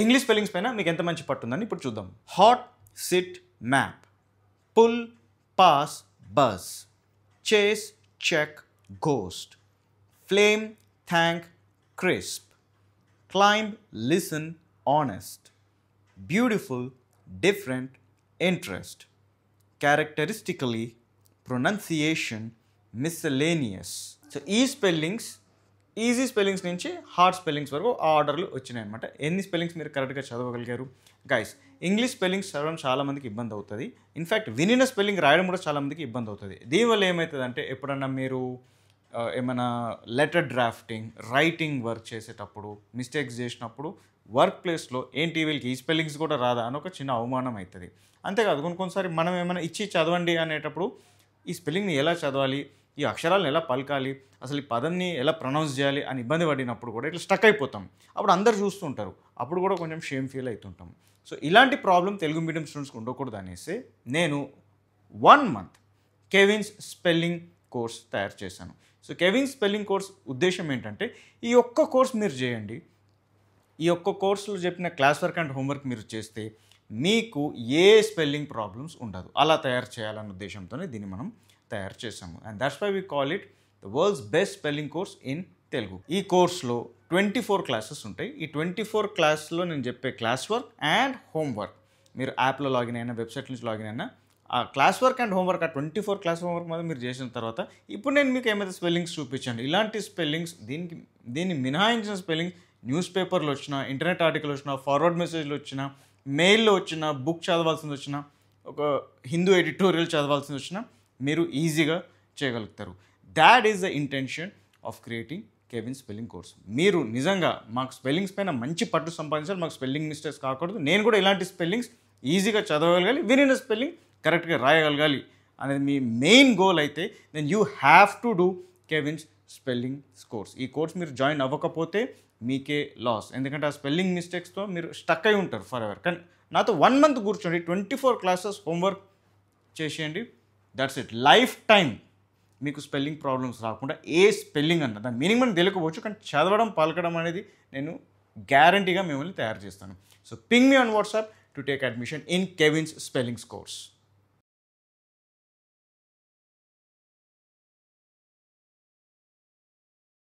English spellings పైన మీకు ఎంత మంచి పట్టుందని ఇప్పుడు చూద్దాం. Hot, sit, map. Pull, pass, bus. Chess, check, ghost. Flame, thank, crisp. Climb, listen, honest. Beautiful, different, interest. Characteristically, pronunciation, miscellaneous. So ఈ స్పెల్లింగ్స్ ఈజీ స్పెల్లింగ్స్ నుంచి హార్డ్ స్పెల్లింగ్స్ వరకు ఆ ఆర్డర్లు వచ్చినాయి అనమాట. ఎన్ని స్పెల్లింగ్స్ మీరు కరెక్ట్గా చదవగలిగారు? గైస్, ఇంగ్లీష్ స్పెల్లింగ్స్ చదవడం చాలామందికి ఇబ్బంది అవుతుంది. ఇన్ఫ్యాక్ట్ వినిన స్పెల్లింగ్ రాయడం కూడా చాలామందికి ఇబ్బంది అవుతుంది. దీనివల్ల ఏమవుతుందంటే ఎప్పుడన్నా మీరు ఏమైనా లెటర్ డ్రాఫ్టింగ్, రైటింగ్ వర్క్ చేసేటప్పుడు మిస్టేక్స్ చేసినప్పుడు వర్క్ ప్లేస్లో ఏంటి వీళ్ళకి ఈ స్పెల్లింగ్స్ కూడా రాదా అని ఒక చిన్న అవమానం అవుతుంది. అంతేకాదు కొన్నిసారి మనం ఏమైనా ఇచ్చి చదవండి అనేటప్పుడు ఈ స్పెల్లింగ్ని ఎలా చదవాలి, ఈ అక్షరాలను ఎలా పలకాలి, అసలు ఈ పదంని ఎలా ప్రొనౌన్స్ చేయాలి అని ఇబ్బంది పడినప్పుడు కూడా ఇట్లా స్టక్ అయిపోతాం. అప్పుడు అందరు చూస్తుంటారు, అప్పుడు కూడా కొంచెం షేమ్ ఫీల్ అవుతుంటాం. సో ఇలాంటి ప్రాబ్లం తెలుగు మీడియం స్టూడెంట్స్కి ఉండకూడదు అనేసి నేను 1 month కెవిన్స్ స్పెల్లింగ్ కోర్స్ తయారు చేశాను. సో కెవిన్స్ స్పెల్లింగ్ కోర్స్ ఉద్దేశం ఏంటంటే ఈ ఒక్క కోర్స్ మీరు చేయండి, ఈ ఒక్క కోర్సులో చెప్పిన క్లాస్ వర్క్ అండ్ హోంవర్క్ మీరు చేస్తే మీకు ఏ స్పెల్లింగ్ ప్రాబ్లమ్స్ ఉండదు. అలా తయారు చేయాలన్న ఉద్దేశంతోనే దీన్ని మనం తయారు చేసాము. And that's why we call it the world's best spelling course in Telugu. ఈ కోర్స్లో 24 క్లాసెస్ ఉంటాయి. ఈ 24 క్లాస్లో నేను చెప్పే క్లాస్ వర్క్ అండ్ హోంవర్క్ మీరు యాప్లో లాగిన్ అయినా, వెబ్సైట్ నుంచి లాగిన్ అయినా, ఆ క్లాస్ వర్క్ అండ్ హోంవర్క్ ఆ 24 క్లాస్ హోంవర్క్ మాత్రం మీరు చేసిన తర్వాత ఇప్పుడు నేను మీకు ఏమైతే స్పెల్లింగ్స్ చూపించండి, ఇలాంటి స్పెల్లింగ్స్ దీన్ని మినహాయించిన స్పెల్లింగ్ న్యూస్ పేపర్లో వచ్చిన, ఇంటర్నెట్ ఆర్టికల్ వచ్చిన, ఫార్వర్డ్ మెసేజ్లో వచ్చిన, మెయిల్లో వచ్చిన, బుక్ చదవాల్సింది వచ్చిన, ఒక హిందూ ఎడిటోరియల్ చదవాల్సింది వచ్చిన మీరు ఈజీగా చేయగలుగుతారు. That is the intention of creating Kevin spelling course. మీరు నిజంగా మాకు స్పెల్లింగ్స్ పైన మంచి పట్టు సంపాదించాలి, మాకు స్పెల్లింగ్ మిస్టేక్స్ కాకూడదు, నేను కూడా ఇలాంటి స్పెల్లింగ్స్ ఈజీగా చదవగలగాలి, వినిన స్పెల్లింగ్ కరెక్ట్గా రాయగలగాలి అనేది మీ మెయిన్ గోల్ అయితే then you have to do Kevin's spelling course. ఈ కోర్స్ మీరు జాయిన్ అవ్వకపోతే మీకే లాస్, ఎందుకంటే ఆ స్పెల్లింగ్ మిస్టేక్స్తో మీరు స్టక్ అయి ఉంటారు ఫర్ ఎవర్. కానీ నాతో 1 month కూర్చోండి, 24 క్లాసెస్ హోంవర్క్ చేసేయండి, దట్స్ ఇట్. లైఫ్ టైం మీకు స్పెల్లింగ్ ప్రాబ్లమ్స్ రాకుండా ఏ స్పెల్లింగ్ అన్న దాని మీనింగ్ మనం తెలియకపోవచ్చు, కానీ చదవడం పలకడం అనేది నేను గ్యారంటీగా మిమ్మల్ని తయారు చేస్తాను. So ping me on WhatsApp to take admission in Kevin's spellings course.